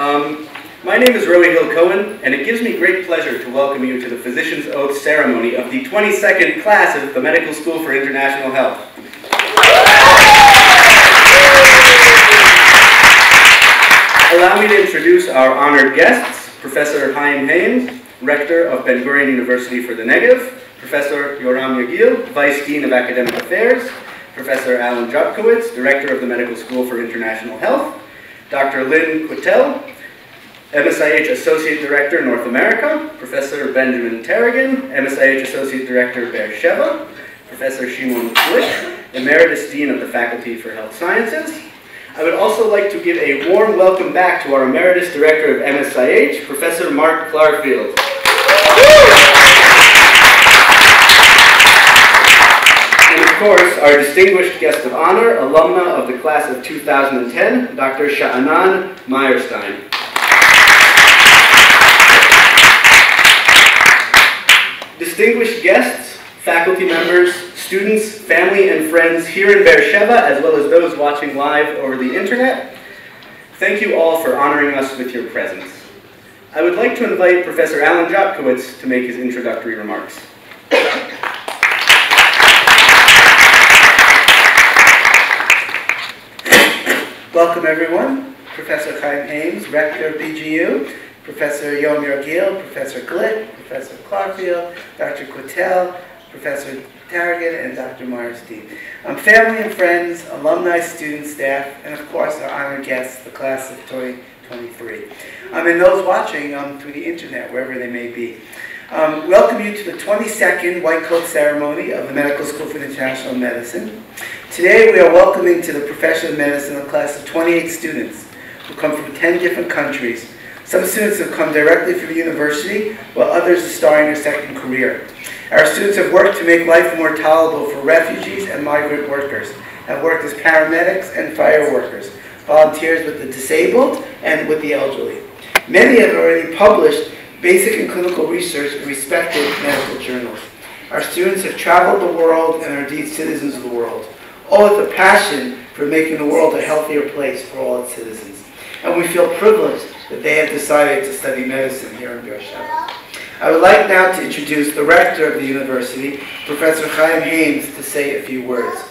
My name is Roy Hill Cohen, and it gives me great pleasure to welcome you to the Physician's Oath ceremony of the 22nd class of the Medical School for International Health. Allow me to introduce our honored guests, Professor Chaim Hames, Rector of Ben-Gurion University for the Negev, Professor Yoram Yagil, Vice Dean of Academic Affairs, Professor Alan Jopkowitz, Director of the Medical School for International Health, Dr. Lynn Quittel, MSIH Associate Director, North America, Professor Benjamin Tarragon, MSIH Associate Director, Be'er Sheva, Professor Shimon Glick, Emeritus Dean of the Faculty for Health Sciences. I would also like to give a warm welcome back to our Emeritus Director of MSIH, Professor Mark Clarfield. And of course, our distinguished guest of honor, alumna of the class of 2010, Dr. Sha'anan Meyerstein. Distinguished guests, faculty members, students, family, and friends here in Be'er Sheva, as well as those watching live over the internet, thank you all for honoring us with your presence. I would like to invite Professor Alan Jopkowitz to make his introductory remarks. Welcome everyone. Professor Chaim Hames, Rector of BGU, Professor Yoram Yagil, Professor Glick, Professor Clarfield, Dr. Quittel, Professor Tarragon, and Dr. Meyerstein. Family and friends, alumni, students, staff, and of course our honored guests, the class of 2023. And those watching through the internet, wherever they may be. Welcome you to the 22nd White Coat Ceremony of the Medical School for International Medicine. Today we are welcoming to the profession of medicine a class of 28 students who come from 10 different countries. Some students have come directly from the university, while others are starting their second career. Our students have worked to make life more tolerable for refugees and migrant workers, have worked as paramedics and fire workers, volunteers with the disabled and with the elderly. Many have already published basic and clinical research in respected medical journals. Our students have traveled the world and are indeed citizens of the world, all with a passion for making the world a healthier place for all its citizens. And we feel privileged that they have decided to study medicine here in Be'er Sheva. I would like now to introduce the rector of the university, Professor Chaim Hames, to say a few words.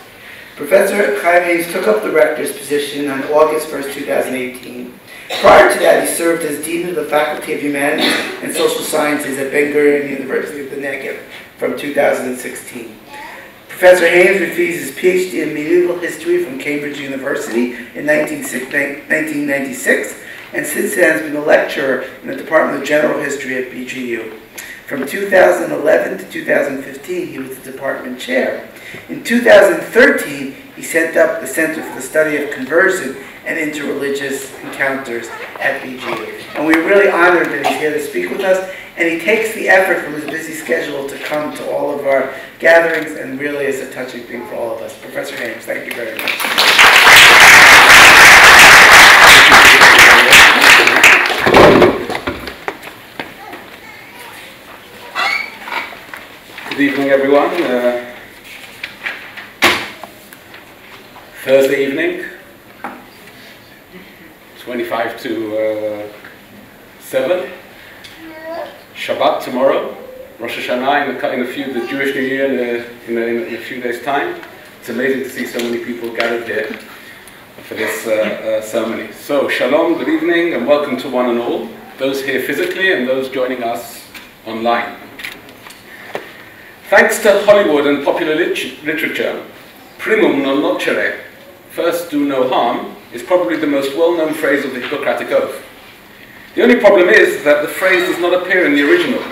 Professor Chaim Hames took up the rector's position on August 1st, 2018. Prior to that, he served as Dean of the Faculty of Humanities and Social Sciences at Ben-Gurion University of the Negev from 2016. Professor Hames received his PhD in medieval history from Cambridge University in 1996, and since then has been a lecturer in the Department of General History at BGU. From 2011 to 2015, he was the department chair. In 2013, he set up the Center for the Study of Conversion and Interreligious Encounters at BGU. And we're really honored that he's here to speak with us, and he takes the effort from his busy schedule to come to all of our gatherings, and really is a touching thing for all of us. Professor Hames, thank you very much. Good evening, everyone. Thursday evening, 25 to 7. Shabbat tomorrow. Rosh Hashanah in a few, the Jewish New Year in a few days' time. It's amazing to see so many people gathered here for this ceremony. So, shalom, good evening, and welcome to one and all, those here physically and those joining us online. Thanks to Hollywood and popular literature, primum non nocere, first do no harm, is probably the most well-known phrase of the Hippocratic Oath. The only problem is that the phrase does not appear in the original,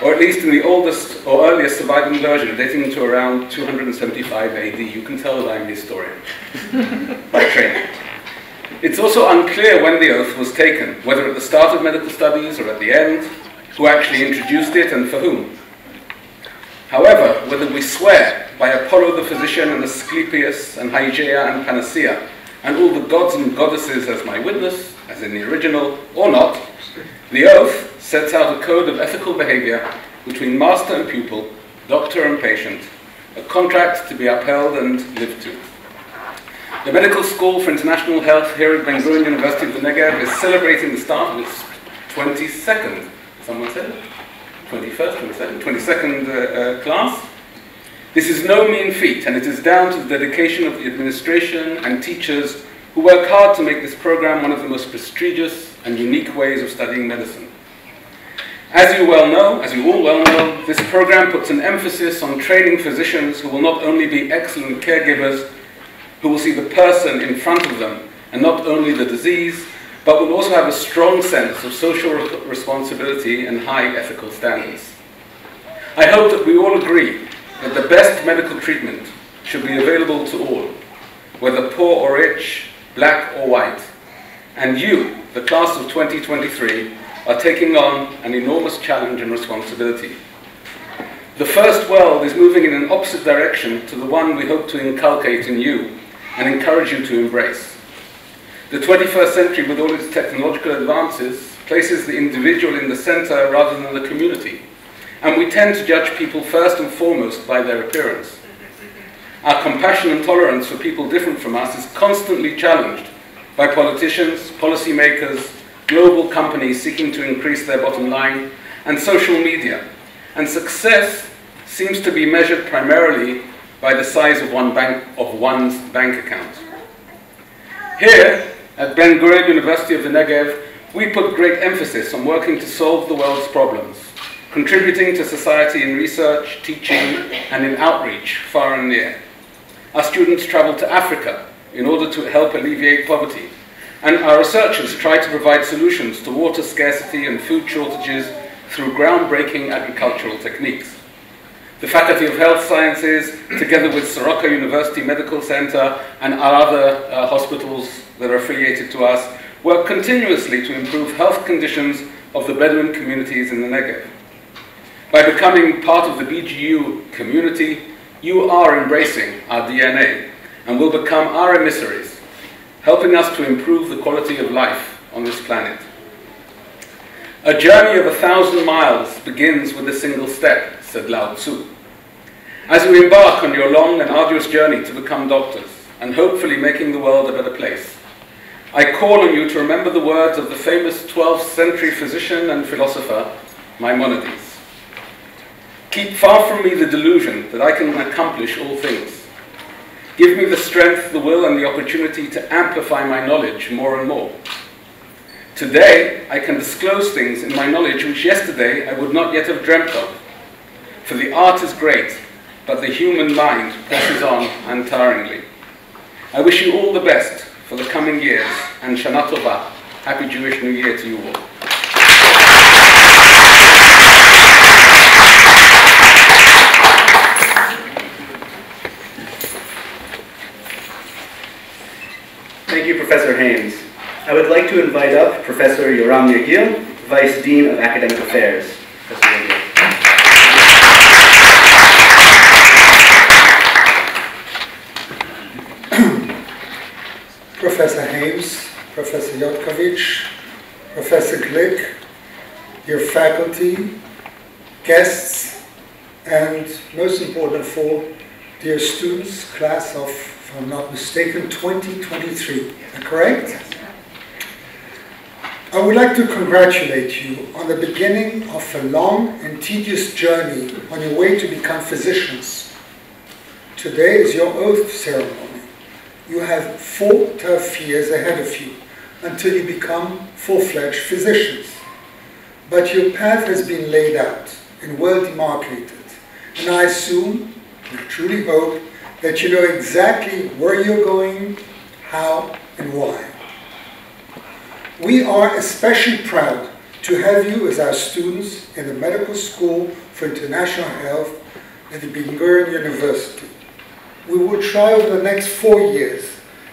or at least in the oldest or earliest surviving version, dating to around 275 AD. You can tell that I'm a historian by training. It's also unclear when the oath was taken, whether at the start of medical studies or at the end, who actually introduced it and for whom. However, whether we swear by Apollo the physician and Asclepius and Hygeia and Panacea, and all the gods and goddesses as my witness, as in the original, or not, the oath sets out a code of ethical behavior between master and pupil, doctor and patient, a contract to be upheld and lived to. The Medical School for International Health here at Ben Gurion University of the Negev is celebrating the start of its 22nd, someone said? 21st, 22nd class. This is no mean feat, and it is down to the dedication of the administration and teachers who work hard to make this program one of the most prestigious and unique ways of studying medicine. As you all well know, this program puts an emphasis on training physicians who will not only be excellent caregivers, who will see the person in front of them and not only the disease, but will also have a strong sense of social responsibility and high ethical standards. I hope that we all agree that the best medical treatment should be available to all, whether poor or rich, black or white. And you, the class of 2023, are taking on an enormous challenge and responsibility. The first world is moving in an opposite direction to the one we hope to inculcate in you and encourage you to embrace. The 21st century, with all its technological advances, places the individual in the center rather than the community. And we tend to judge people first and foremost by their appearance. Our compassion and tolerance for people different from us is constantly challenged by politicians, policymakers, global companies seeking to increase their bottom line, and social media. And success seems to be measured primarily by the size of one's bank account. Here, at Ben Gurion University of the Negev, we put great emphasis on working to solve the world's problems, contributing to society in research, teaching, and in outreach far and near. Our students travel to Africa in order to help alleviate poverty, and our researchers try to provide solutions to water scarcity and food shortages through groundbreaking agricultural techniques. The Faculty of Health Sciences, together with Soroka University Medical Center and our other hospitals that are affiliated to us, work continuously to improve health conditions of the Bedouin communities in the Negev. By becoming part of the BGU community, you are embracing our DNA and will become our emissaries, helping us to improve the quality of life on this planet. A journey of 1,000 miles begins with a single step, said Lao Tzu. As you embark on your long and arduous journey to become doctors, and hopefully making the world a better place, I call on you to remember the words of the famous 12th century physician and philosopher, Maimonides. Keep far from me the delusion that I can accomplish all things. Give me the strength, the will, and the opportunity to amplify my knowledge more and more. Today, I can disclose things in my knowledge which yesterday I would not yet have dreamt of. For the art is great, but the human mind presses on untiringly. I wish you all the best for the coming years, and Shana Tova, Happy Jewish New Year to you all. Thank you, Professor Haynes. I would like to invite up Professor Yoram Yagil, Vice Dean of Academic Affairs. Professor Yagil. Professor Haynes, Professor Yotkovich, Professor Glick, your faculty, guests, and most important of all, dear students, class of, if I'm not mistaken, 2023. Is that correct? I would like to congratulate you on the beginning of a long and tedious journey on your way to become physicians. Today is your oath ceremony. You have 4 tough years ahead of you until you become full-fledged physicians. But your path has been laid out and well demarcated. And I assume, and I truly hope, that you know exactly where you're going, how, and why. We are especially proud to have you as our students in the Medical School for International Health at the Ben Gurion University. We will try over the next 4 years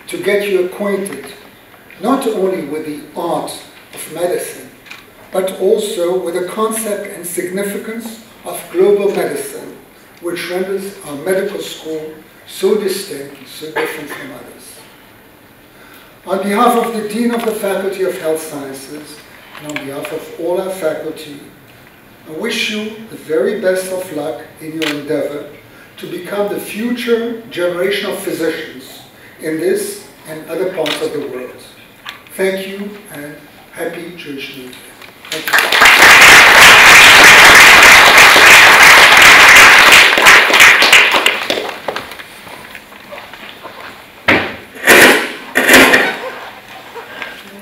to get you acquainted not only with the art of medicine, but also with the concept and significance of global medicine, which renders our medical school so distinct and so different from others. On behalf of the Dean of the Faculty of Health Sciences, and on behalf of all our faculty, I wish you the very best of luck in your endeavor to become the future generation of physicians in this and other parts of the world. Thank you and happy Jewish New Year. Thank you.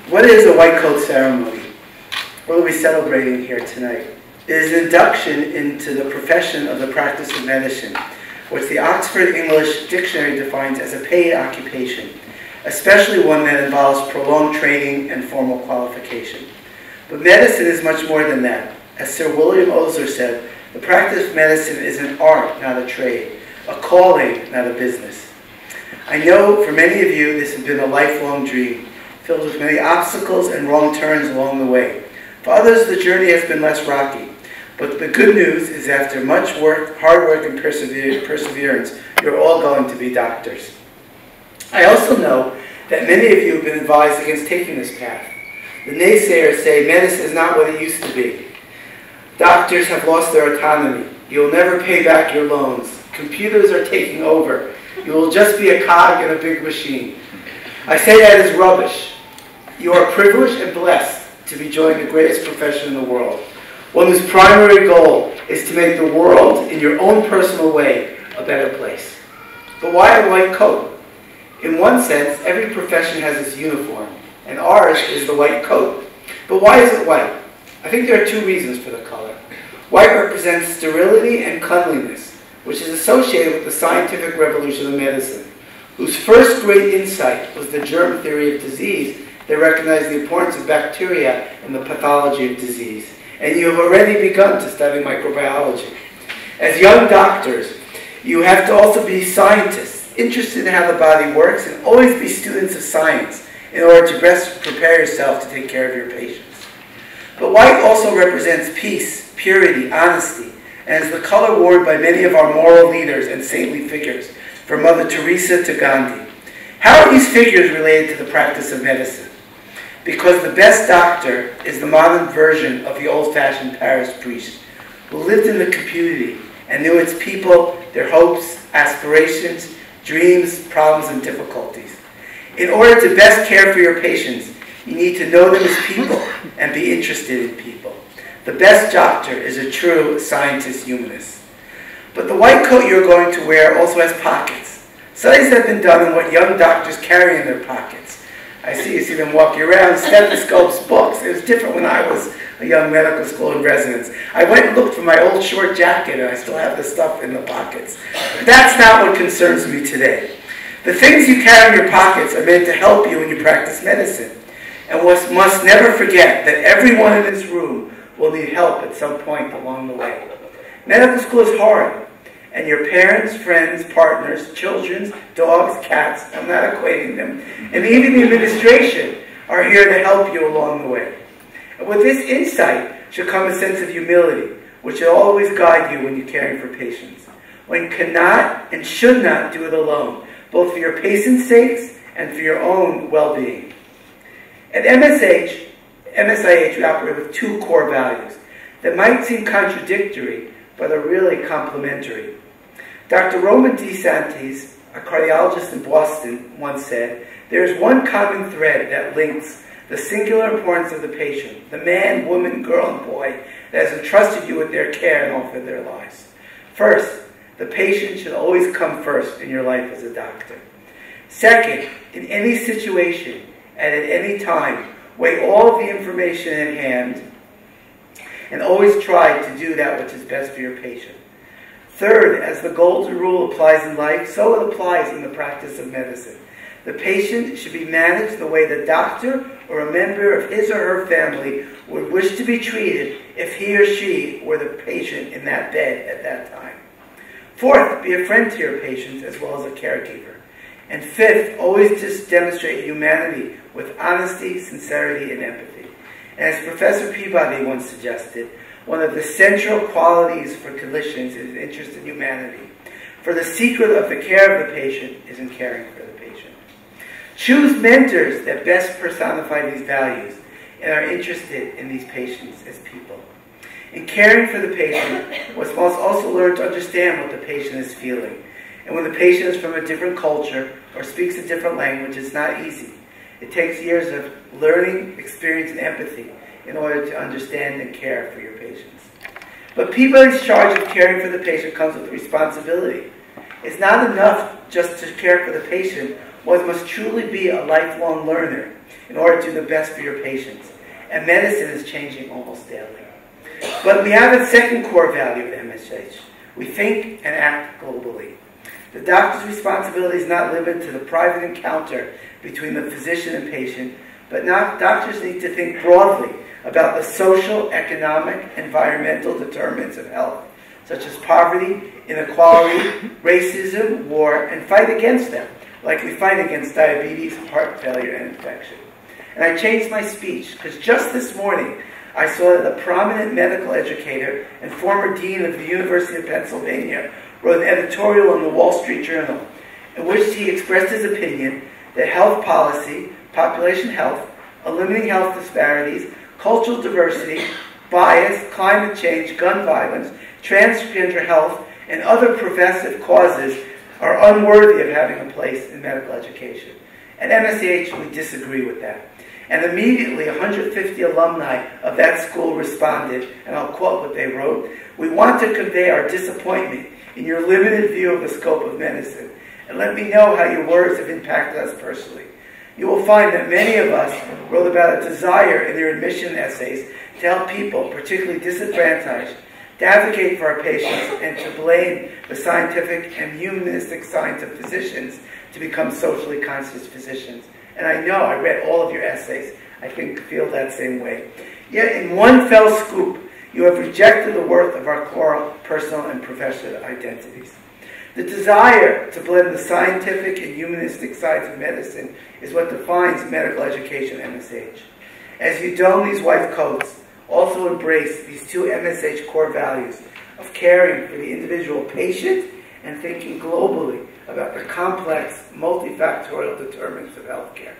What is a white coat ceremony? What are we celebrating here tonight? It is an induction into the profession of the practice of medicine, which the Oxford English Dictionary defines as a paid occupation, especially one that involves prolonged training and formal qualification. But medicine is much more than that. As Sir William Osler said, the practice of medicine is an art, not a trade, a calling, not a business. I know for many of you this has been a lifelong dream, filled with many obstacles and wrong turns along the way. For others, the journey has been less rocky. But the good news is after much work, hard work, and perseverance, you're all going to be doctors. I also know that many of you have been advised against taking this path. The naysayers say medicine is not what it used to be. Doctors have lost their autonomy. You'll never pay back your loans. Computers are taking over. You will just be a cog in a big machine. I say that is rubbish. You are privileged and blessed to be joining the greatest profession in the world, one whose primary goal is to make the world, in your own personal way, a better place. But why a white coat? In one sense, every profession has its uniform, and ours is the white coat. But why is it white? I think there are two reasons for the color. White represents sterility and cleanliness, which is associated with the scientific revolution of medicine, whose first great insight was the germ theory of disease that recognized the importance of bacteria in the pathology of disease. And you have already begun to study microbiology. As young doctors, you have to also be scientists, interested in how the body works, and always be students of science in order to best prepare yourself to take care of your patients. But white also represents peace, purity, honesty, and is the color worn by many of our moral leaders and saintly figures, from Mother Teresa to Gandhi. How are these figures related to the practice of medicine? Because the best doctor is the modern version of the old-fashioned Paris priest, who lived in the community and knew its people, their hopes, aspirations, dreams, problems, and difficulties. In order to best care for your patients, you need to know them as people and be interested in people. The best doctor is a true scientist humanist. But the white coat you're going to wear also has pockets. Studies have been done on what young doctors carry in their pockets. I see them walking around, stethoscopes, books. It was different when I was a young medical school in residence. I went and looked for my old short jacket, and I still have the stuff in the pockets. But that's not what concerns me today. The things you carry in your pockets are meant to help you when you practice medicine. And we must never forget that everyone in this room will need help at some point along the way. Medical school is hard. And your parents, friends, partners, children, dogs, cats, I'm not equating them, and even the administration are here to help you along the way. And with this insight should come a sense of humility, which will always guide you when you're caring for patients. One cannot and should not do it alone, both for your patients' sakes and for your own well-being. At MSIH, we operate with two core values that might seem contradictory, but are really complementary. Dr. Roman DeSantis, a cardiologist in Boston, once said, "There is one common thread that links the singular importance of the patient, the man, woman, girl, and boy that has entrusted you with their care and offered their lives. First, the patient should always come first in your life as a doctor. Second, in any situation and at any time, weigh all of the information at hand and always try to do that which is best for your patient. Third, as the golden rule applies in life, so it applies in the practice of medicine. The patient should be managed the way the doctor or a member of his or her family would wish to be treated if he or she were the patient in that bed at that time. Fourth, be a friend to your patients as well as a caregiver. And fifth, always just demonstrate humanity with honesty, sincerity, and empathy. And as Professor Peabody once suggested, one of the central qualities for clinicians is interest in humanity. For the secret of the care of the patient is in caring for the patient. Choose mentors that best personify these values and are interested in these patients as people. In caring for the patient, one must also learn to understand what the patient is feeling. And when the patient is from a different culture or speaks a different language, it's not easy. It takes years of learning, experience, and empathy in order to understand and care for your patients. But people's charge of caring for the patient comes with responsibility. It's not enough just to care for the patient. One must truly be a lifelong learner in order to do the best for your patients. And medicine is changing almost daily. But we have a second core value of MSH. We think and act globally. The doctor's responsibility is not limited to the private encounter between the physician and patient, but doctors need to think broadly about the social, economic, environmental determinants of health, such as poverty, inequality, racism, war, and fight against them, like we fight against diabetes, heart failure, and infection. And I changed my speech, because just this morning, I saw that a prominent medical educator and former dean of the University of Pennsylvania wrote an editorial in the Wall Street Journal in which he expressed his opinion that health policy, population health, eliminating health disparities, cultural diversity, bias, climate change, gun violence, transgender health, and other progressive causes are unworthy of having a place in medical education. At MSH, we disagree with that. And immediately, 150 alumni of that school responded, and I'll quote what they wrote: "We want to convey our disappointment in your limited view of the scope of medicine, and let me know how your words have impacted us personally. You will find that many of us wrote about a desire in their admission essays to help people, particularly disadvantaged, to advocate for our patients, and to blame the scientific and humanistic science of physicians to become socially conscious physicians." And I know, I read all of your essays. I feel that same way. Yet in one fell swoop, you have rejected the worth of our core personal and professional identities. The desire to blend the scientific and humanistic sides of medicine is what defines medical education at MSH. As you don these white coats, also embrace these two MSH core values of caring for the individual patient and thinking globally about the complex, multifactorial determinants of healthcare.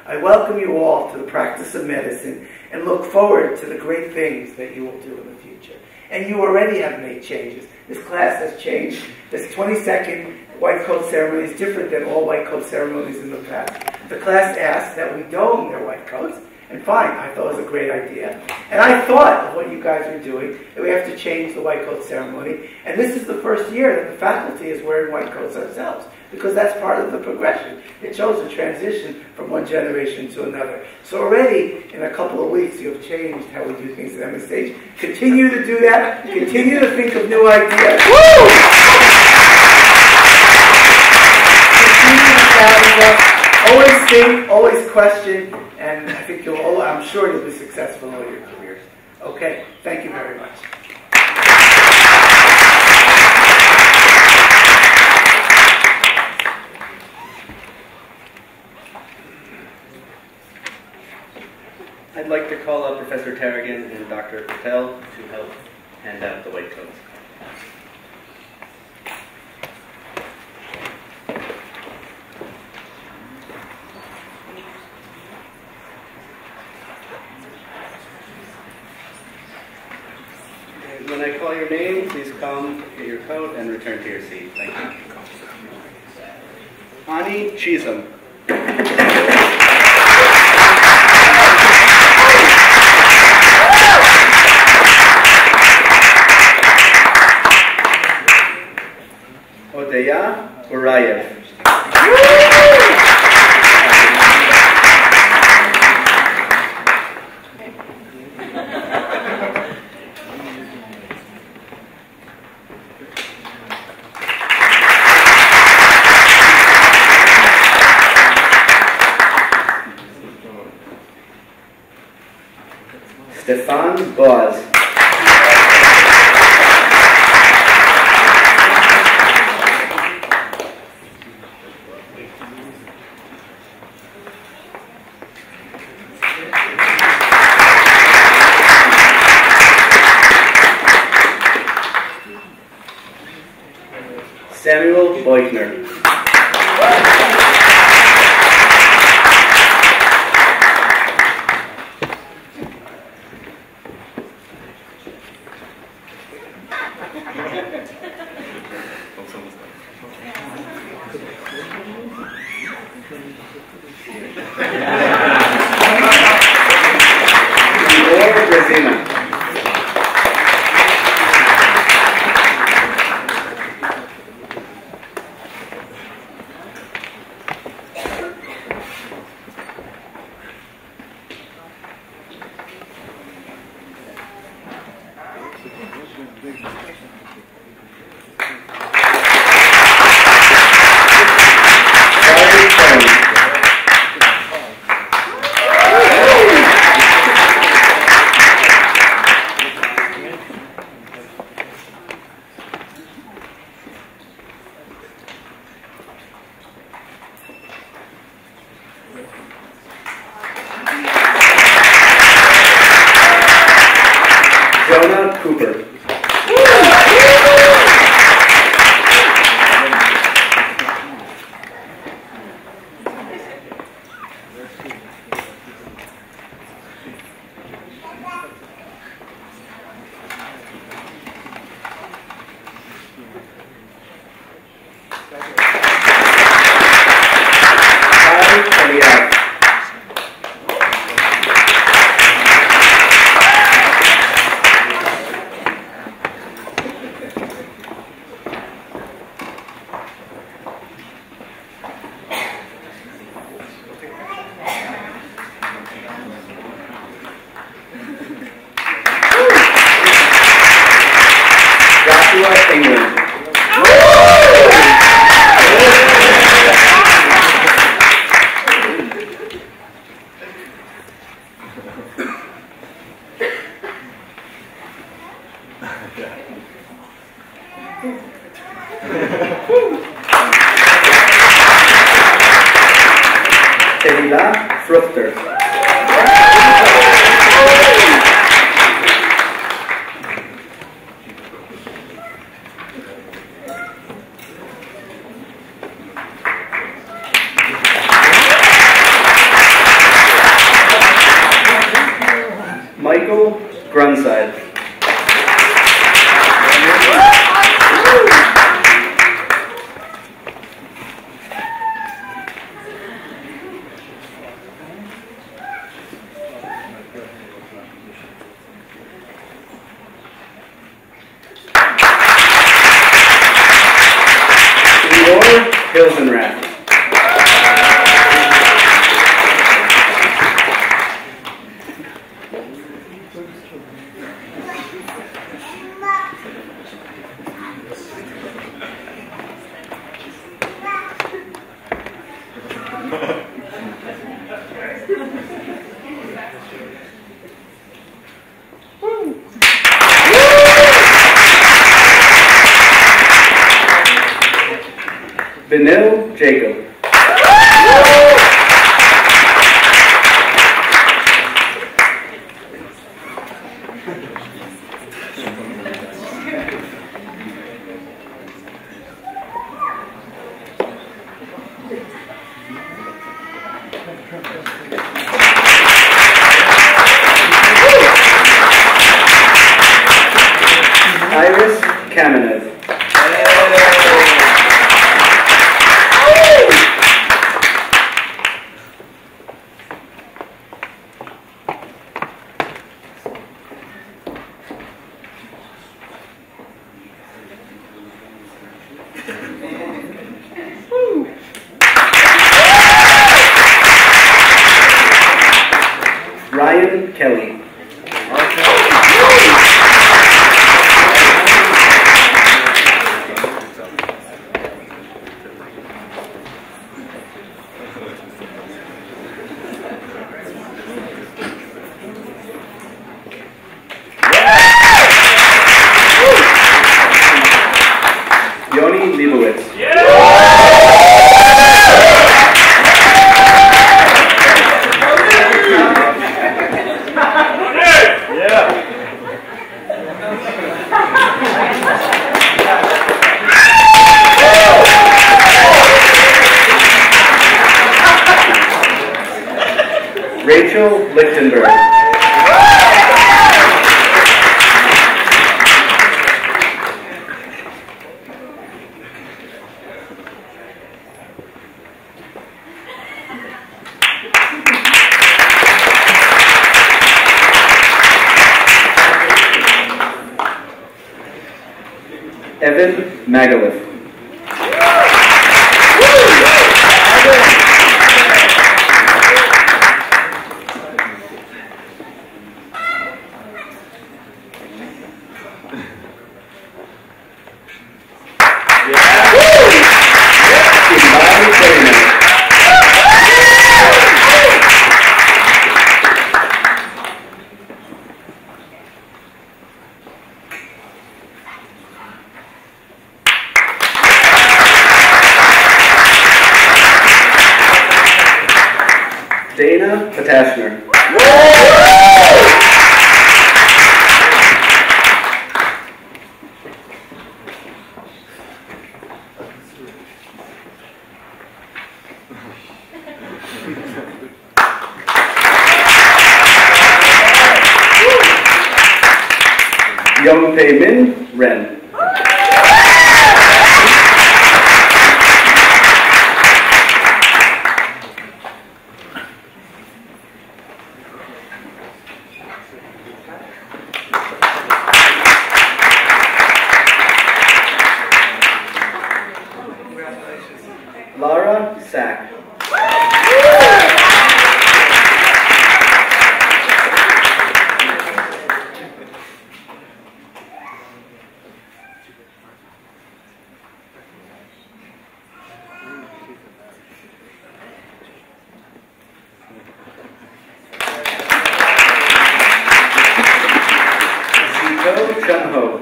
I welcome you all to the practice of medicine and look forward to the great things that you will do in the future. And you already have made changes. This class has changed. This 22nd white coat ceremony is different than all white coat ceremonies in the past. The class asked that we don their white coats, and fine, I thought it was a great idea. And I thought of what you guys are doing, that we have to change the white coat ceremony. And this is the first year that the faculty is wearing white coats ourselves, because that's part of the progression. It shows a transition from one generation to another. So already, in a couple of weeks, you have changed how we do things at MSH. Continue to do that. Continue to think of new ideas. Woo! Continue to challenge us. Always think, always question, and I think I'm sure you'll be successful in all your careers. Okay, thank you very much. I'd like to call up Professor Tarragon and Dr. Patel to help hand out the white coats. When I call your name, please come, get your coat, and return to your seat. Thank you. Ani Chisholm. Odeya Urayev. Stefan Boaz. Samuel Beutner. Igor Brezina. Jonah Cooper. England. Tehila Fruchter. Michael Grunside. Leor Hilsenrath. Benil Jacob. Iris Kamenev. Ryan Kelly. Yoni Leibowitz. Rachel Lichtenberg. Evan Magaluf. Dana Patashner. Young Pei Min Ren. Lara Sack. Zito Chun-Ho.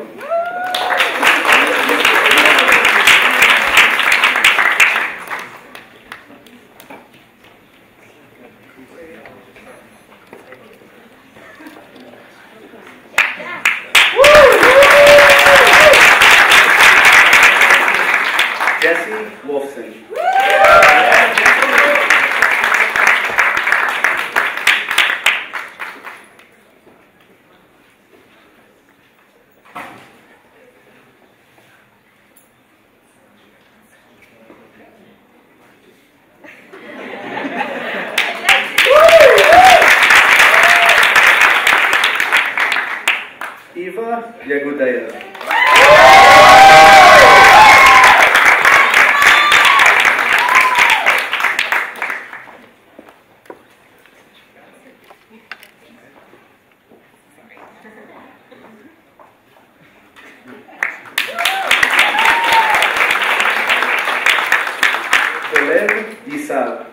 Jesse Wolfson. Eva Yagudaya. Belen Isal.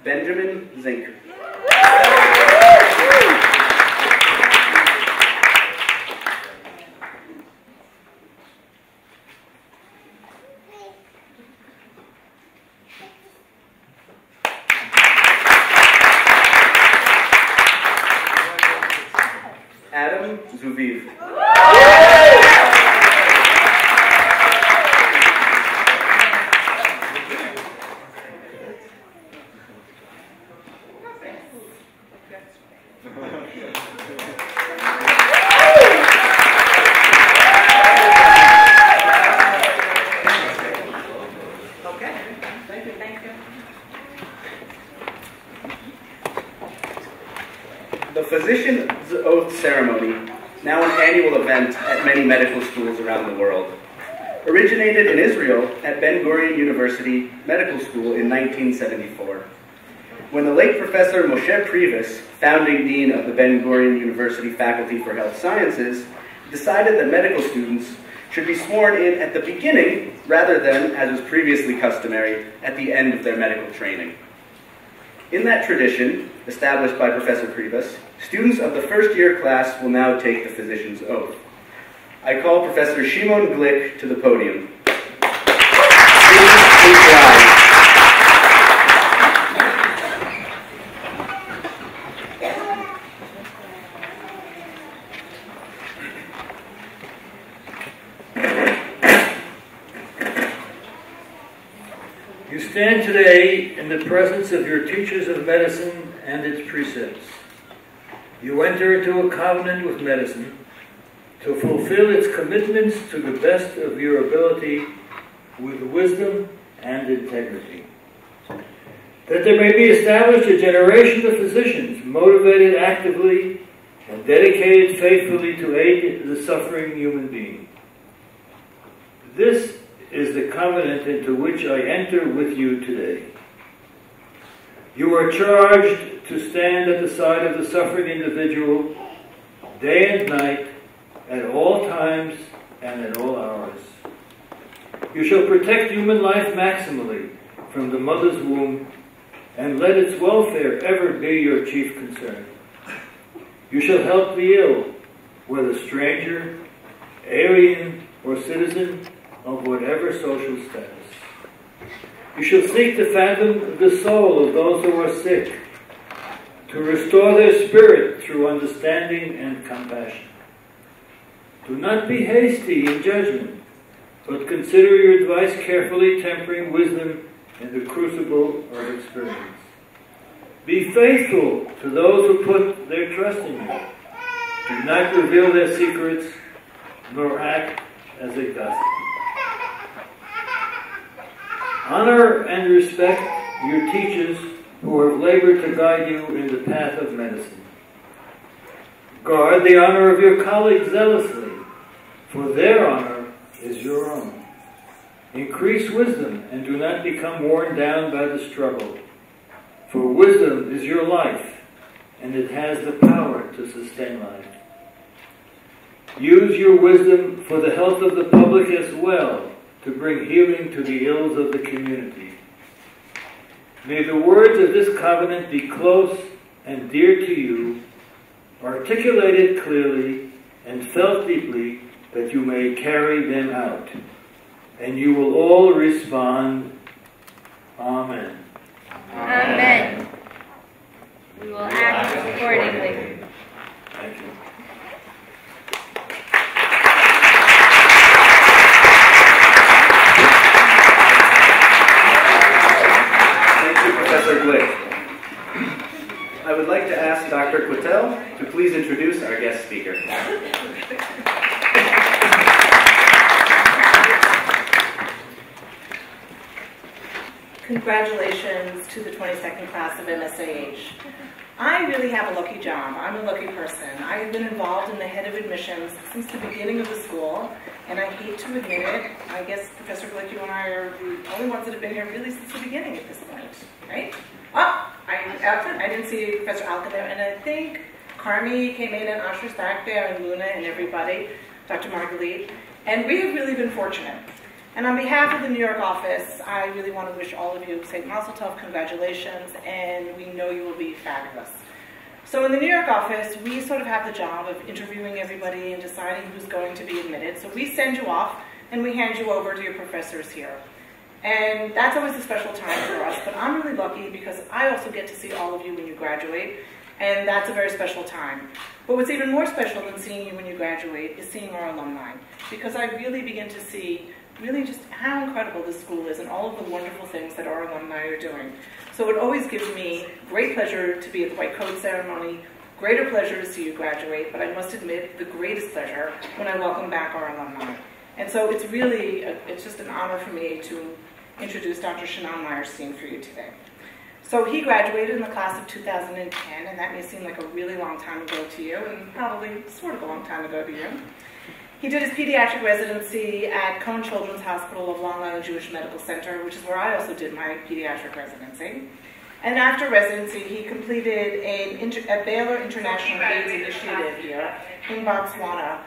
Benjamin Zink. Adam Zuviv. The Physician's Oath Ceremony, now an annual event at many medical schools around the world, originated in Israel at Ben Gurion University Medical School in 1974. When the late Professor Moshe Priebus, founding dean of the Ben Gurion University Faculty for Health Sciences, decided that medical students should be sworn in at the beginning rather than, as was previously customary, at the end of their medical training. In that tradition, established by Professor Priebus, students of the first-year class will now take the physician's oath. I call Professor Shimon Glick to the podium. Students, please rise. You stand today in the presence of your teachers of medicine and its precepts. you enter into a covenant with medicine to fulfill its commitments to the best of your ability with wisdom and integrity. That there may be established a generation of physicians motivated actively and dedicated faithfully to aid the suffering human being. This is the covenant into which I enter with you today. You are charged to stand at the side of the suffering individual day and night, at all times and at all hours. You shall protect human life maximally from the mother's womb, and let its welfare ever be your chief concern. You shall help the ill, whether stranger, alien, or citizen of whatever social status. You shall seek to fathom the soul of those who are sick, to restore their spirit through understanding and compassion. Do not be hasty in judgment, but consider your advice carefully, tempering wisdom in the crucible of experience. Be faithful to those who put their trust in you. Do not reveal their secrets, nor act as a gossip. Honor and respect your teachers who have labored to guide you in the path of medicine. Guard the honor of your colleagues zealously, for their honor is your own. Increase wisdom and do not become worn down by the struggle, for wisdom is your life, and it has the power to sustain life. Use your wisdom for the health of the public as well, to bring healing to the ills of the community. May the words of this covenant be close and dear to you, articulated clearly and felt deeply, that you may carry them out. And you will all respond, Amen. Amen. We will act accordingly. Thank you. Professor Glick. I would like to ask Dr. Quattel to please introduce our guest speaker. Congratulations to the 22nd class of MSAH. I really have a lucky job. I'm a lucky person. I've been involved in the head of admissions since the beginning of the school, and I hate to admit it. I guess Professor Glick, you and I are the only ones that have been here really since the beginning at this point, right? Oh, I didn't see Professor Alka there, and I think Carmi came in and Asher's back there, and Luna and everybody, Dr. Marguerite, and we have really been fortunate. And on behalf of the New York office, I really want to wish all of you St. Mazel Tov, congratulations, and we know you will be fabulous. So in the New York office, we sort of have the job of interviewing everybody and deciding who's going to be admitted. So we send you off, and we hand you over to your professors here. And that's always a special time for us, but I'm really lucky because I also get to see all of you when you graduate, and that's a very special time. But what's even more special than seeing you when you graduate is seeing our alumni, because I really begin to see really just how incredible this school is and all of the wonderful things that our alumni are doing. So it always gives me great pleasure to be at the white coat ceremony, greater pleasure to see you graduate, but I must admit the greatest pleasure when I welcome back our alumni. And so it's really, it's just an honor for me to introduce Dr. Shannon Meyerstein for you today. So he graduated in the class of 2010, and that may seem like a really long time ago to you, and probably sort of a long time ago to you. He did his pediatric residency at Cone Children's Hospital of Long Island Jewish Medical Center, which is where I also did my pediatric residency. And after residency, he completed a Baylor International AIDS Initiative here in Botswana,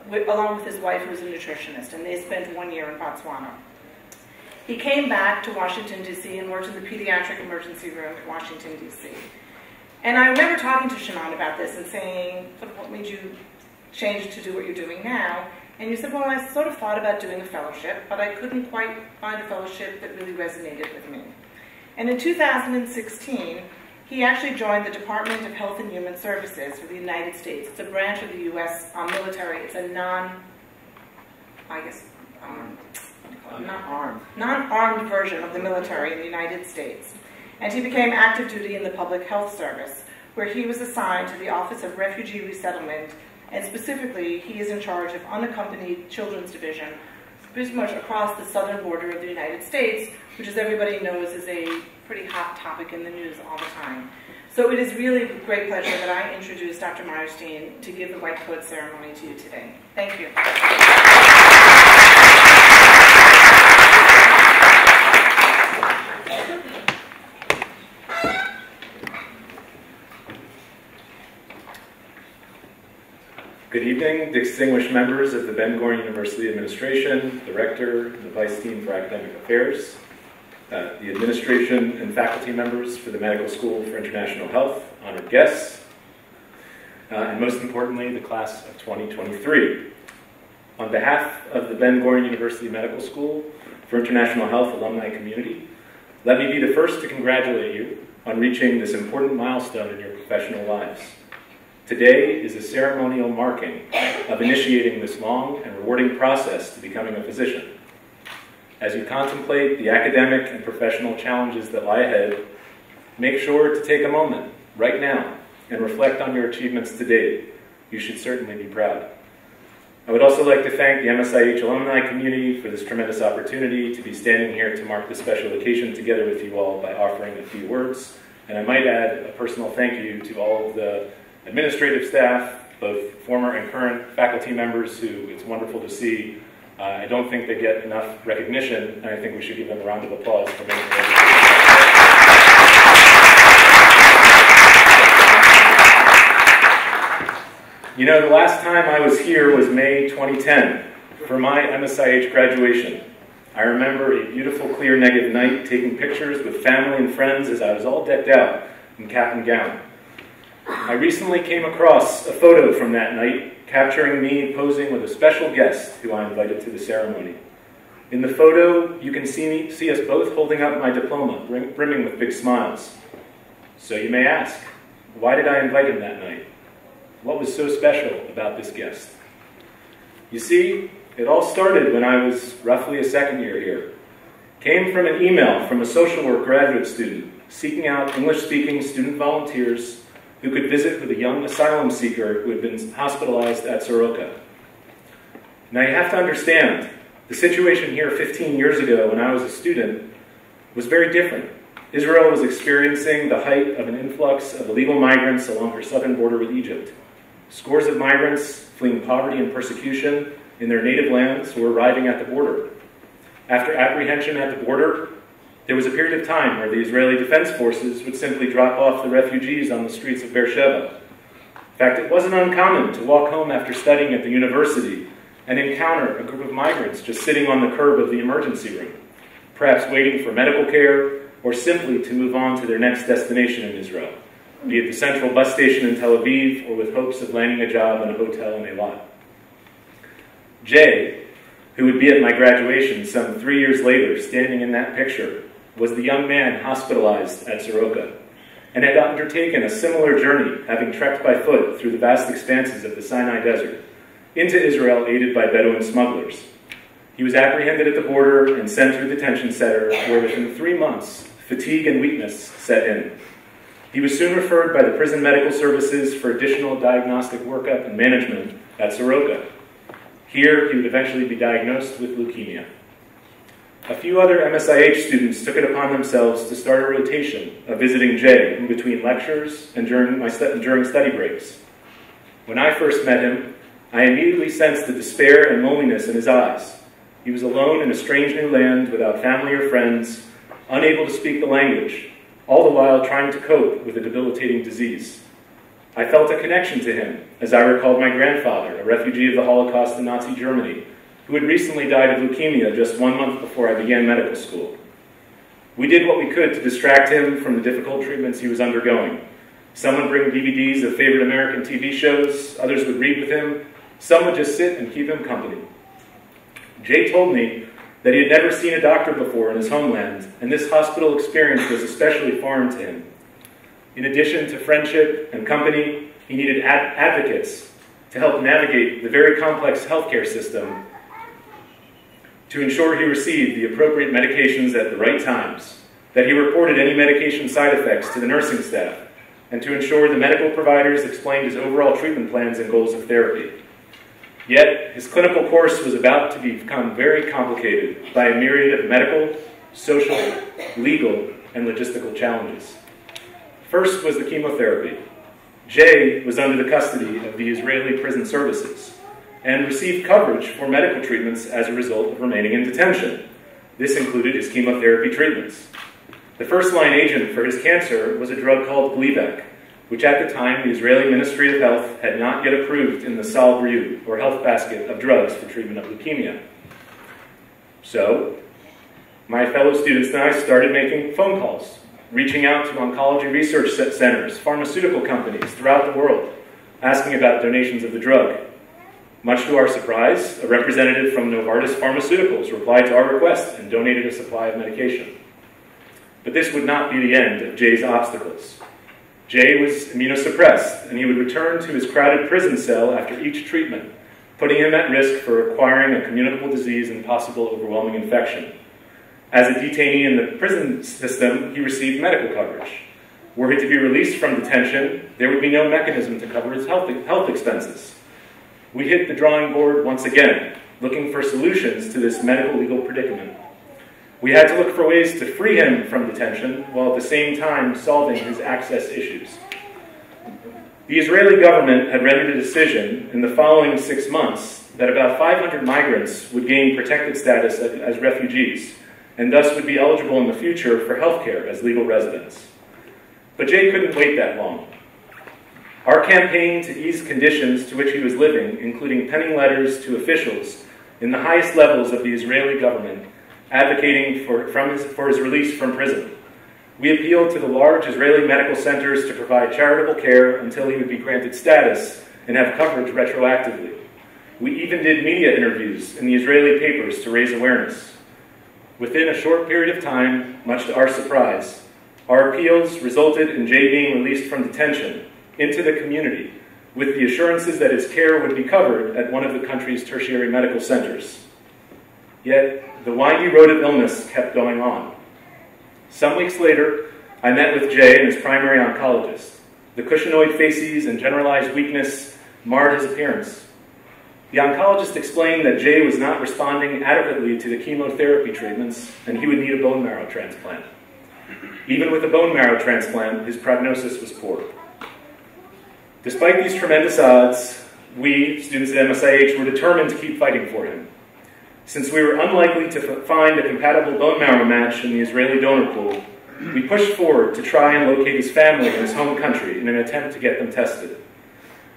along with his wife, who was a nutritionist, and they spent 1 year in Botswana. He came back to Washington, D.C. and worked in the pediatric emergency room at Washington, D.C. And I remember talking to Shannon about this and saying, what made you change to do what you're doing now? And you said, well, I sort of thought about doing a fellowship, but I couldn't quite find a fellowship that really resonated with me. And in 2016, he actually joined the Department of Health and Human Services for the United States. It's a branch of the U.S. Military. It's a non-armed version of the military in the United States. And he became active duty in the Public Health Service, where he was assigned to the Office of Refugee Resettlement, and specifically, he is in charge of Unaccompanied Children's Division, pretty much across the southern border of the United States, which, as everybody knows, is a pretty hot topic in the news all the time. So it is really a great pleasure that I introduce Dr. Meyerstein to give the white coat ceremony to you today. Thank you. Good evening, distinguished members of the Ben-Gurion University Administration, the Rector, the Vice Dean for Academic Affairs, the administration and faculty members for the Medical School for International Health, honored guests, and most importantly, the class of 2023. On behalf of the Ben-Gurion University Medical School for International Health alumni community, let me be the first to congratulate you on reaching this important milestone in your professional lives. Today is a ceremonial marking of initiating this long and rewarding process to becoming a physician. As you contemplate the academic and professional challenges that lie ahead, make sure to take a moment right now and reflect on your achievements to date. You should certainly be proud. I would also like to thank the MSIH alumni community for this tremendous opportunity to be standing here to mark this special occasion together with you all by offering a few words. And I might add a personal thank you to all of the administrative staff, both former and current faculty members who it's wonderful to see. I don't think they get enough recognition, and I think we should give them a round of applause for making it. You know, the last time I was here was May 2010 for my MSIH graduation. I remember a beautiful, clear, negative night taking pictures with family and friends as I was all decked out in cap and gown. I recently came across a photo from that night capturing me posing with a special guest who I invited to the ceremony. In the photo, you can see us both holding up my diploma, brimming with big smiles. So you may ask, why did I invite him that night? What was so special about this guest? You see, it all started when I was roughly a second year here. Came from an email from a social work graduate student seeking out English-speaking student volunteers who could visit with a young asylum seeker who had been hospitalized at Soroka. Now you have to understand, the situation here 15 years ago when I was a student was very different. Israel was experiencing the height of an influx of illegal migrants along her southern border with Egypt. Scores of migrants fleeing poverty and persecution in their native lands were arriving at the border. After apprehension at the border, there was a period of time where the Israeli Defense Forces would simply drop off the refugees on the streets of Beersheba. In fact, it wasn't uncommon to walk home after studying at the university and encounter a group of migrants just sitting on the curb of the emergency room, perhaps waiting for medical care or simply to move on to their next destination in Israel, be it the central bus station in Tel Aviv or with hopes of landing a job in a hotel in Eilat. Jay, who would be at my graduation some 3 years later, standing in that picture, was the young man hospitalized at Soroka, and had undertaken a similar journey, having trekked by foot through the vast expanses of the Sinai Desert, into Israel aided by Bedouin smugglers. He was apprehended at the border and sent to a detention center where within 3 months, fatigue and weakness set in. He was soon referred by the prison medical services for additional diagnostic workup and management at Soroka. Here, he would eventually be diagnosed with leukemia. A few other MSIH students took it upon themselves to start a rotation of visiting Jay in between lectures and during study breaks. When I first met him, I immediately sensed the despair and loneliness in his eyes. He was alone in a strange new land without family or friends, unable to speak the language, all the while trying to cope with a debilitating disease. I felt a connection to him as I recalled my grandfather, a refugee of the Holocaust in Nazi Germany, who had recently died of leukemia just 1 month before I began medical school. We did what we could to distract him from the difficult treatments he was undergoing. Some would bring DVDs of favorite American TV shows, others would read with him, some would just sit and keep him company. Jay told me that he had never seen a doctor before in his homeland, and this hospital experience was especially foreign to him. In addition to friendship and company, he needed advocates to help navigate the very complex healthcare system to ensure he received the appropriate medications at the right times, that he reported any medication side effects to the nursing staff, and to ensure the medical providers explained his overall treatment plans and goals of therapy. Yet, his clinical course was about to become very complicated by a myriad of medical, social, legal, and logistical challenges. First was the chemotherapy. Jay was under the custody of the Israeli Prison Services and received coverage for medical treatments as a result of remaining in detention. This included his chemotherapy treatments. The first-line agent for his cancer was a drug called Gleevec, which at the time the Israeli Ministry of Health had not yet approved in the Sal B'riut, or health basket of drugs for treatment of leukemia. So, my fellow students and I started making phone calls, reaching out to oncology research centers, pharmaceutical companies throughout the world, asking about donations of the drug. Much to our surprise, a representative from Novartis Pharmaceuticals replied to our request and donated a supply of medication. But this would not be the end of Jay's obstacles. Jay was immunosuppressed, and he would return to his crowded prison cell after each treatment, putting him at risk for acquiring a communicable disease and possible overwhelming infection. As a detainee in the prison system, he received medical coverage. Were he to be released from detention, there would be no mechanism to cover his health expenses. We hit the drawing board once again, looking for solutions to this medical legal predicament. We had to look for ways to free him from detention while at the same time solving his access issues. The Israeli government had rendered a decision in the following 6 months that about 500 migrants would gain protected status as refugees, and thus would be eligible in the future for health care as legal residents. But Jay couldn't wait that long. Our campaign to ease conditions to which he was living, including penning letters to officials in the highest levels of the Israeli government, advocating for his release from prison. We appealed to the large Israeli medical centers to provide charitable care until he would be granted status and have coverage retroactively. We even did media interviews in the Israeli papers to raise awareness. Within a short period of time, much to our surprise, our appeals resulted in Jay being released from detention into the community with the assurances that his care would be covered at one of the country's tertiary medical centers. Yet, the windy road of illness kept going on. Some weeks later, I met with Jay and his primary oncologist. The cushingoid facies and generalized weakness marred his appearance. The oncologist explained that Jay was not responding adequately to the chemotherapy treatments and he would need a bone marrow transplant. Even with a bone marrow transplant, his prognosis was poor. Despite these tremendous odds, we, students at MSIH, were determined to keep fighting for him. Since we were unlikely to find a compatible bone marrow match in the Israeli donor pool, we pushed forward to try and locate his family in his home country in an attempt to get them tested.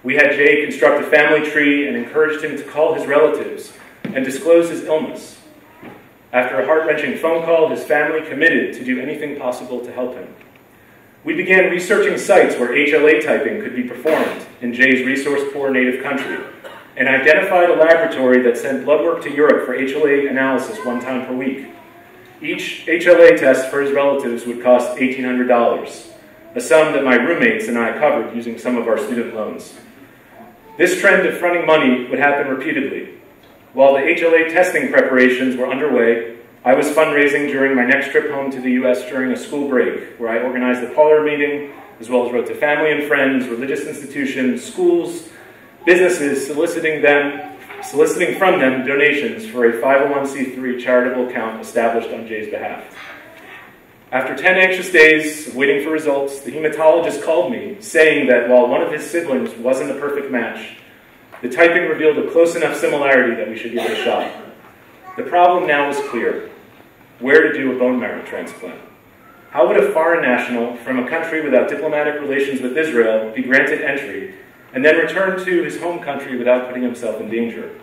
We had Jay construct a family tree and encouraged him to call his relatives and disclose his illness. After a heart-wrenching phone call, his family committed to do anything possible to help him. We began researching sites where HLA typing could be performed in Jay's resource-poor native country, and identified a laboratory that sent blood work to Europe for HLA analysis 1 time per week. Each HLA test for his relatives would cost $1,800, a sum that my roommates and I covered using some of our student loans. This trend of fronting money would happen repeatedly. While the HLA testing preparations were underway, I was fundraising during my next trip home to the US during a school break, where I organized a parlor meeting, as well as wrote to family and friends, religious institutions, schools, businesses, soliciting from them donations for a 501c3 charitable account established on Jay's behalf. After 10 anxious days of waiting for results, the hematologist called me, saying that while one of his siblings wasn't a perfect match, the typing revealed a close enough similarity that we should give it a shot. The problem now was clear: where to do a bone marrow transplant. How would a foreign national from a country without diplomatic relations with Israel be granted entry and then return to his home country without putting himself in danger?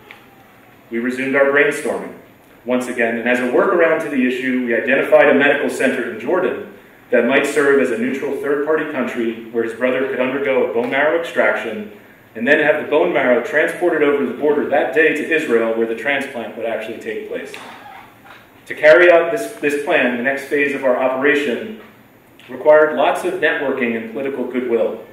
We resumed our brainstorming once again, and as a workaround to the issue, we identified a medical center in Jordan that might serve as a neutral third-party country where his brother could undergo a bone marrow extraction and then have the bone marrow transported over the border that day to Israel, where the transplant would actually take place. To carry out this plan, the next phase of our operation required lots of networking and political goodwill.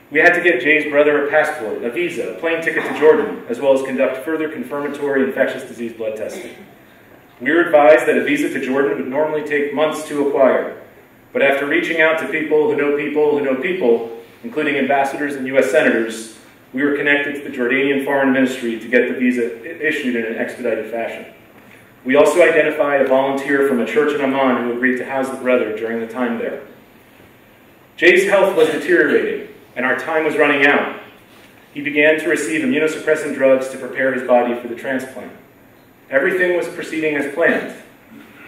We had to get Jay's brother a passport, a visa, a plane ticket to Jordan, as well as conduct further confirmatory infectious disease blood testing. We were advised that a visa to Jordan would normally take months to acquire, But after reaching out to people who know people who know people, including ambassadors and US senators, we were connected to the Jordanian Foreign Ministry to get the visa issued in an expedited fashion. We also identified a volunteer from a church in Amman who agreed to house the brother during the time there. Jay's health was deteriorating, and our time was running out. He began to receive immunosuppressant drugs to prepare his body for the transplant. Everything was proceeding as planned,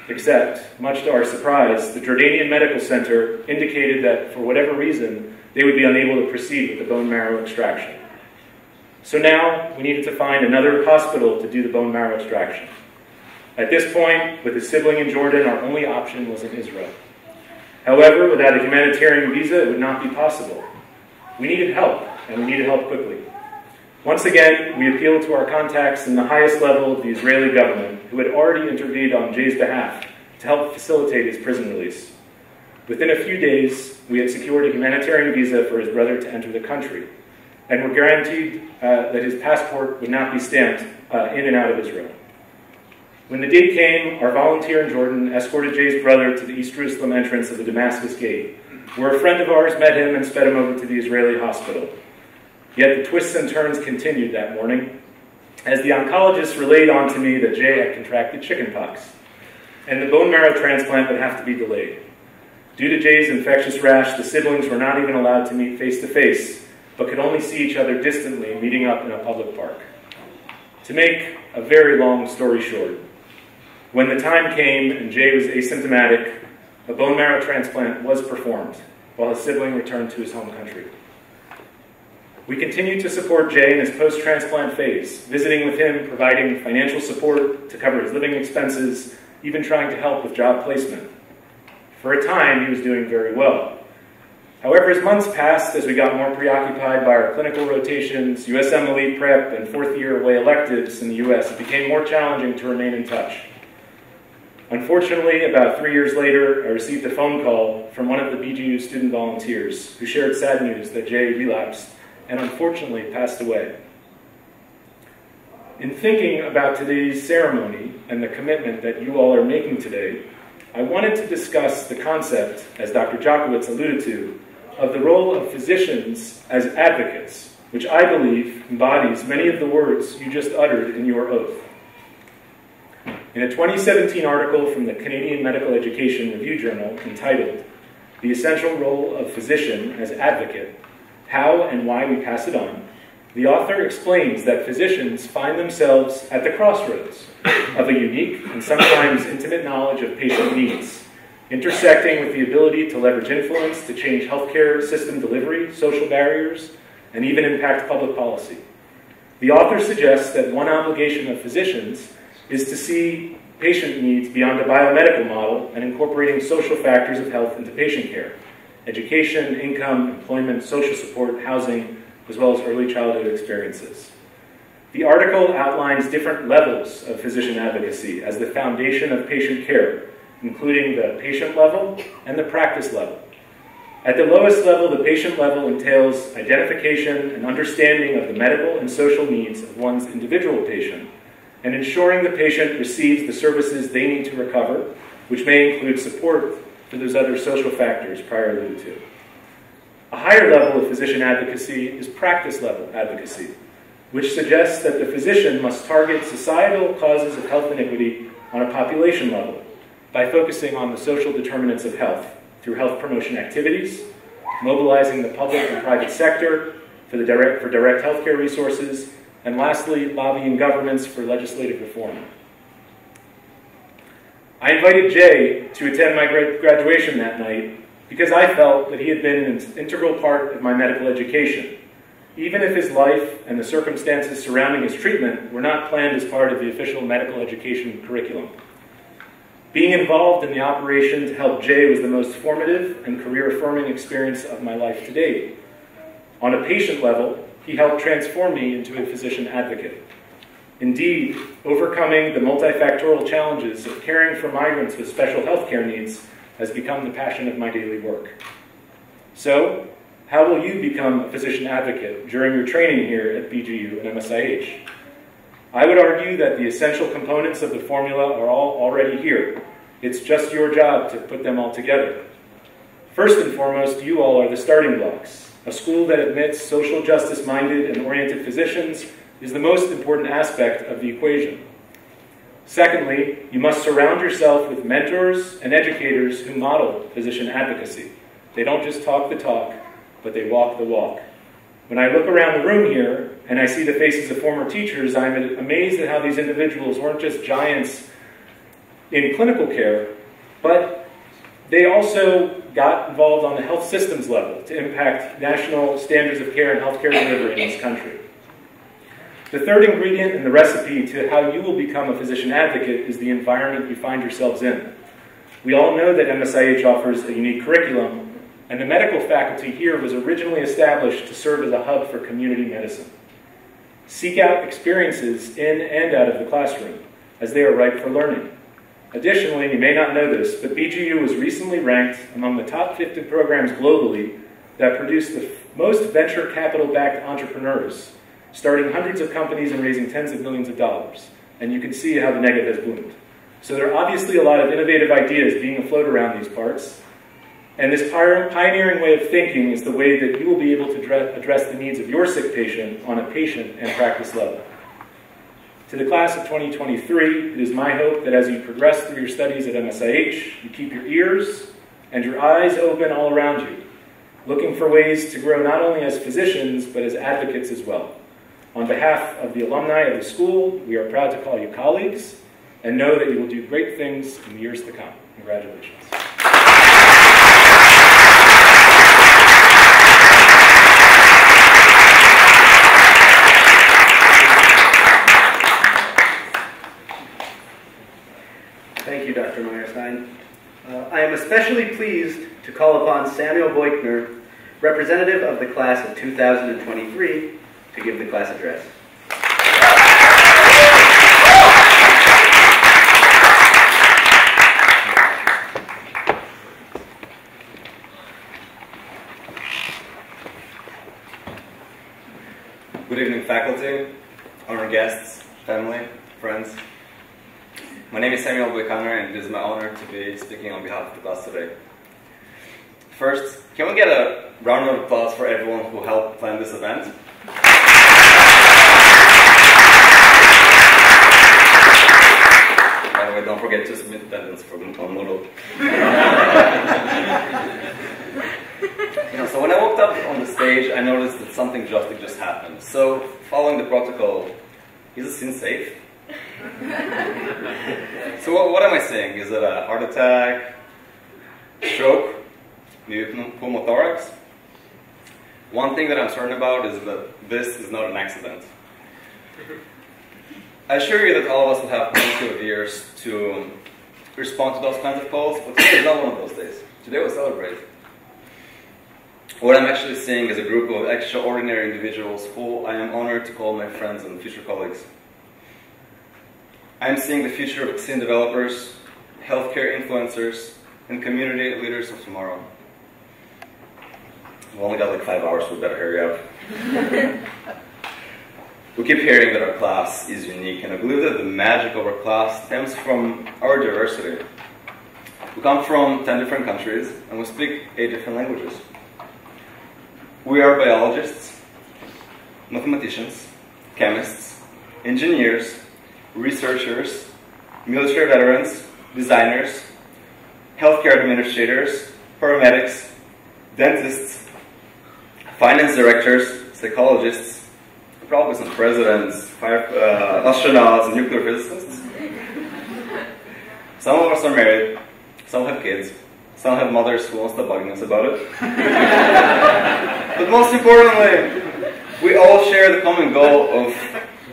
except, much to our surprise, the Jordanian Medical Center indicated that, for whatever reason, they would be unable to proceed with the bone marrow extraction. So now, we needed to find another hospital to do the bone marrow extraction. At this point, with his sibling in Jordan, our only option was in Israel. However, without a humanitarian visa, it would not be possible. We needed help, and we needed help quickly. Once again, we appealed to our contacts in the highest level of the Israeli government, who had already intervened on Jay's behalf to help facilitate his prison release. Within a few days, we had secured a humanitarian visa for his brother to enter the country, and were guaranteed that his passport would not be stamped in and out of Israel. When the date came, our volunteer in Jordan escorted Jay's brother to the East Jerusalem entrance of the Damascus Gate, where a friend of ours met him and sped him over to the Israeli hospital. Yet the twists and turns continued that morning, as the oncologist relayed on to me that Jay had contracted chickenpox, and the bone marrow transplant would have to be delayed. Due to Jay's infectious rash, the siblings were not even allowed to meet face-to-face, but could only see each other distantly, meeting up in a public park. To make a very long story short, when the time came and Jay was asymptomatic, a bone marrow transplant was performed, while his sibling returned to his home country. We continued to support Jay in his post-transplant phase, visiting with him, providing financial support to cover his living expenses, even trying to help with job placement. For a time, he was doing very well. However, as months passed, as we got more preoccupied by our clinical rotations, USM Elite Prep, and fourth-year away electives in the US, it became more challenging to remain in touch. Unfortunately, about 3 years later, I received a phone call from one of the BGU student volunteers who shared sad news that Jay relapsed and unfortunately passed away. In thinking about today's ceremony and the commitment that you all are making today, I wanted to discuss the concept, as Dr. Jokowitz alluded to, of the role of physicians as advocates, which I believe embodies many of the words you just uttered in your oath. In a 2017 article from the Canadian Medical Education Review Journal entitled, "The Essential Role of Physician as Advocate, How and Why We Pass It On," the author explains that physicians find themselves at the crossroads of a unique and sometimes intimate knowledge of patient needs, intersecting with the ability to leverage influence to change healthcare system delivery, social barriers, and even impact public policy. The author suggests that one obligation of physicians is to see patient needs beyond a biomedical model and incorporating social factors of health into patient care: education, income, employment, social support, housing, as well as early childhood experiences. The article outlines different levels of physician advocacy as the foundation of patient care, including the patient level and the practice level. At the lowest level, the patient level entails identification and understanding of the medical and social needs of one's individual patient, and ensuring the patient receives the services they need to recover, which may include support for those other social factors prior alluded to. A higher level of physician advocacy is practice level advocacy, which suggests that the physician must target societal causes of health inequity on a population level by focusing on the social determinants of health through health promotion activities, mobilizing the public and private sector for direct healthcare resources, and lastly, lobbying governments for legislative reform. I invited Jay to attend my graduation that night because I felt that he had been an integral part of my medical education, even if his life and the circumstances surrounding his treatment were not planned as part of the official medical education curriculum. Being involved in the operation to help Jay was the most formative and career-affirming experience of my life to date. On a patient level, he helped transform me into a physician advocate. Indeed, overcoming the multifactorial challenges of caring for migrants with special healthcare needs has become the passion of my daily work. So, how will you become a physician advocate during your training here at BGU and MSIH? I would argue that the essential components of the formula are all already here. It's just your job to put them all together. First and foremost, you all are the starting blocks. A school that admits social justice-minded and oriented physicians is the most important aspect of the equation. Secondly, you must surround yourself with mentors and educators who model physician advocacy. They don't just talk the talk, but they walk the walk. When I look around the room here and I see the faces of former teachers, I'm amazed at how these individuals weren't just giants in clinical care, but they also got involved on the health systems level to impact national standards of care and healthcare delivery in this country. The third ingredient in the recipe to how you will become a physician advocate is the environment you find yourselves in. We all know that MSIH offers a unique curriculum, and the medical faculty here was originally established to serve as a hub for community medicine. Seek out experiences in and out of the classroom, as they are ripe for learning. Additionally, you may not know this, but BGU was recently ranked among the top 50 programs globally that produce the most venture capital-backed entrepreneurs, starting hundreds of companies and raising tens of millions of dollars. And you can see how the Negev has bloomed. So there are obviously a lot of innovative ideas being afloat around these parts. And this pioneering way of thinking is the way that you will be able to address the needs of your sick patient on a patient and practice level. To the class of 2023, it is my hope that as you progress through your studies at MSIH, you keep your ears and your eyes open all around you, looking for ways to grow not only as physicians, but as advocates as well. On behalf of the alumni of the school, we are proud to call you colleagues and know that you will do great things in the years to come. Congratulations. Thank you, Dr. Meyerstein. I am especially pleased to call upon Samuel Boykner, representative of the class of 2023, to give the class address. Good evening, faculty, honored guests, family, friends. My name is Samuel Boykner, and it is my honor to be speaking on behalf of the class today. First, can we get a round of applause for everyone who helped plan this event? By the way, don't forget to submit attendance on Moodle. So when I walked up on the stage, I noticed that something drastic just happened. So, following the protocol, is the scene safe? So what am I saying? Is it a heart attack, stroke, maybe pneumothorax? One thing that I'm certain about is that this is not an accident. I assure you that all of us will have plenty of years to respond to those kinds of calls, but today is not one of those days. Today we'll celebrate. What I'm actually seeing is a group of extraordinary individuals who I am honored to call my friends and future colleagues. I'm seeing the future of vaccine developers, healthcare influencers, and community leaders of tomorrow. We've only got like 5 hours, so we better hurry up. We keep hearing that our class is unique, and I believe that the magic of our class stems from our diversity. We come from 10 different countries, and we speak 8 different languages. We are biologists, mathematicians, chemists, engineers, researchers, military veterans, designers, healthcare administrators, paramedics, dentists, finance directors, psychologists, probably some presidents, astronauts, and nuclear physicists. Some of us are married, some have kids, some have mothers who won't stop bugging us about it. But most importantly, we all share the common goal of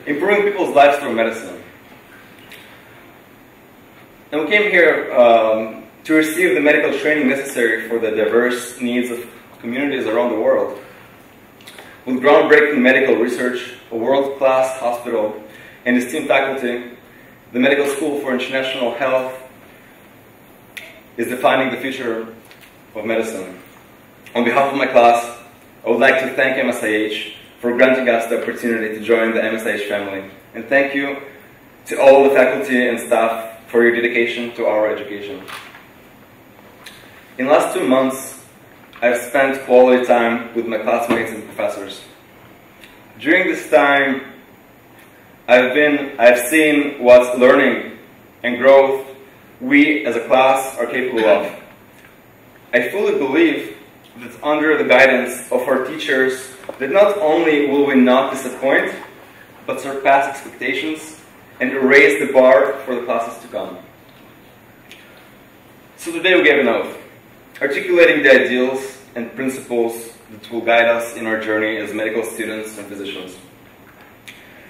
improving people's lives through medicine. And we came here to receive the medical training necessary for the diverse needs of communities around the world. With groundbreaking medical research, a world-class hospital, and esteemed faculty, the Medical School for International Health is defining the future of medicine. On behalf of my class, I would like to thank MSIH for granting us the opportunity to join the MSIH family. And thank you to all the faculty and staff for your dedication to our education. In the last 2 months, I've spent quality time with my classmates and professors. During this time, I've seen what learning and growth we as a class are capable of. I fully believe that under the guidance of our teachers, that not only will we not disappoint, but surpass expectations and raise the bar for the classes to come. So today we gave an oath, articulating the ideals and principles that will guide us in our journey as medical students and physicians.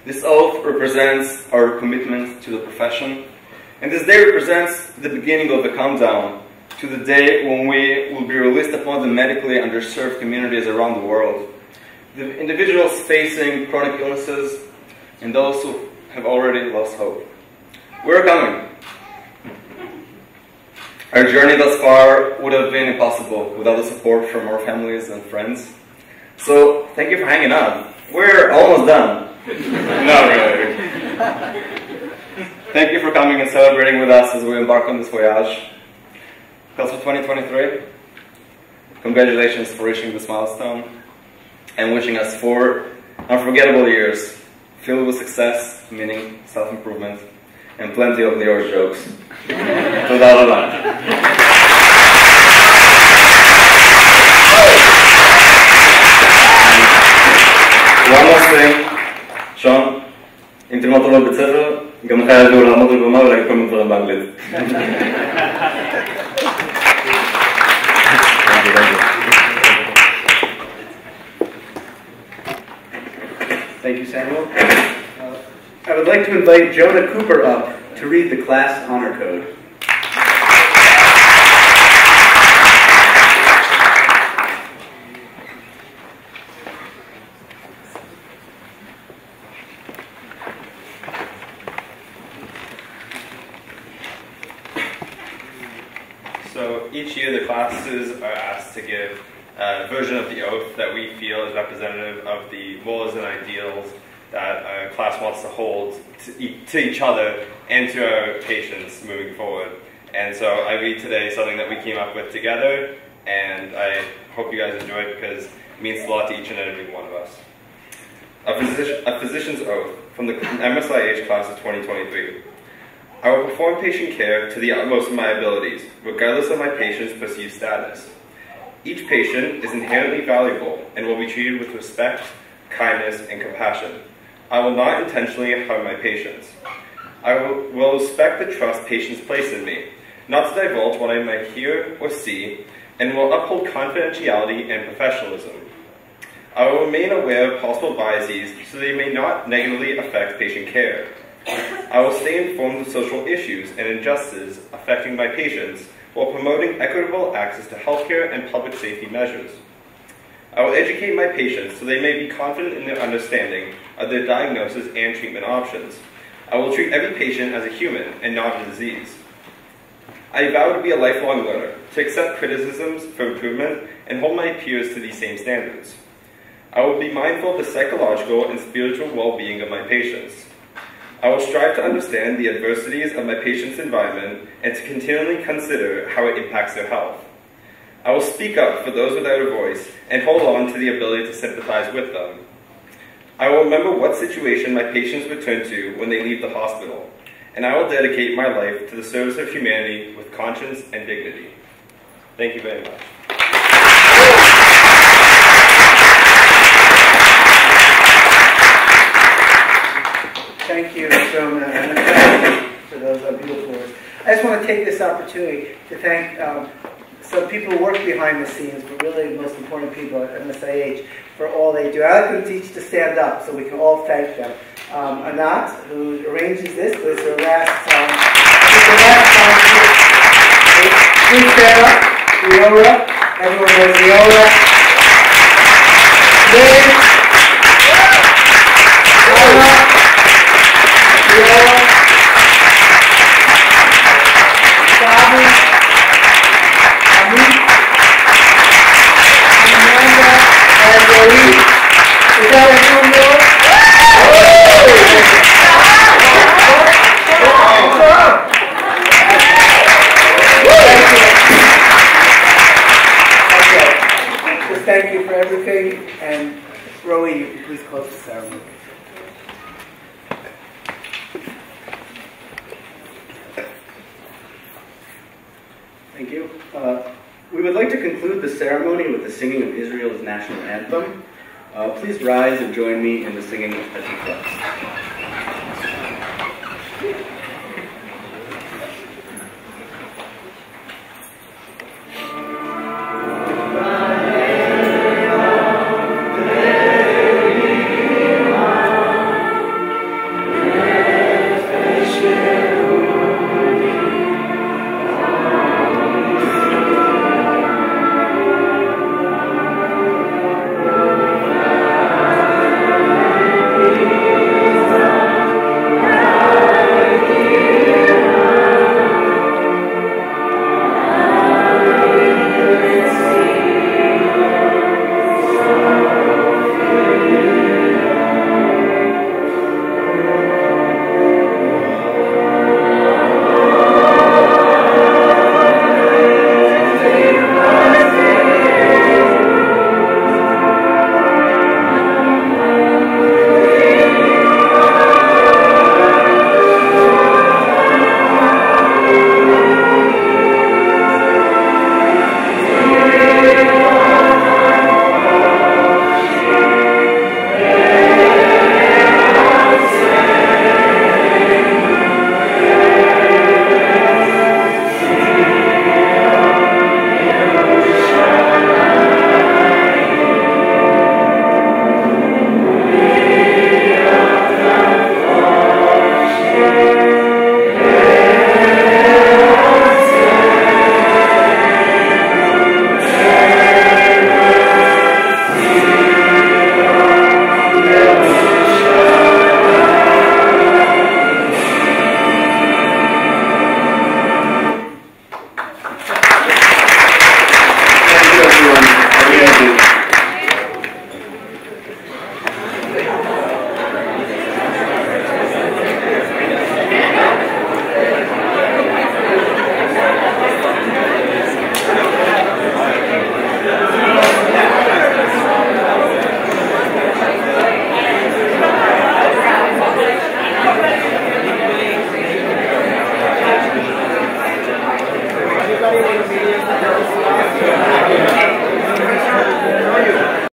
This oath represents our commitment to the profession, and this day represents the beginning of the countdown to the day when we will be released upon the medically underserved communities around the world. The individuals facing chronic illnesses and those who have already lost hope. We're coming. Our journey thus far would have been impossible without the support from our families and friends. So thank you for hanging on. We're almost done. Not really. Thank you for coming and celebrating with us as we embark on this voyage. Class of 2023, congratulations for reaching this milestone and wishing us 4 unforgettable years filled with success, meaning self-improvement, and plenty of Lior jokes. Toda raba. One last thing, שון, אם תלמד אותו בבית ספר, גם לך יביאו לעמוד על במה ולהגיד כל מיני דברים באנגלית. Thank you, Samuel. I would like to invite Jonah Cooper up to read the class honor code. So each year the classes are asked to give a version of the oath that we feel is representative of the roles and ideals that a class wants to hold to each other and to our patients moving forward. And so I read today something that we came up with together, and I hope you guys enjoy it because it means a lot to each and every one of us. A physician's oath from the MSIH class of 2023. I will perform patient care to the utmost of my abilities, regardless of my patient's perceived status. Each patient is inherently valuable and will be treated with respect, kindness, and compassion. I will not intentionally harm my patients. I will respect the trust patients place in me, not to divulge what I might hear or see, and will uphold confidentiality and professionalism. I will remain aware of possible biases so they may not negatively affect patient care. I will stay informed of social issues and injustices affecting my patients while promoting equitable access to healthcare and public safety measures. I will educate my patients so they may be confident in their understanding of their diagnosis and treatment options. I will treat every patient as a human and not a disease. I vow to be a lifelong learner, to accept criticisms for improvement and hold my peers to these same standards. I will be mindful of the psychological and spiritual well-being of my patients. I will strive to understand the adversities of my patient's environment and to continually consider how it impacts their health. I will speak up for those without a voice and hold on to the ability to sympathize with them. I will remember what situation my patients return to when they leave the hospital, and I will dedicate my life to the service of humanity with conscience and dignity. Thank you very much. Thank you, Jonah, and for those beautiful words. I just want to take this opportunity to thank some people who work behind the scenes, but really the most important people at MSIH for all they do. I'd like them to each to stand up so we can all thank them. Anat, who arranges this, was her last time. Sarah, Leora, everyone knows Leora. Liz, Anna, Leora, Bobby, Amit, Amanda, and Joey. Is that everyone there? thank you for everything. And Roe, you can please close the ceremony. Thank you. We would like to conclude the ceremony with the singing of Israel's national anthem. Please rise and join me in the singing of Hatikva.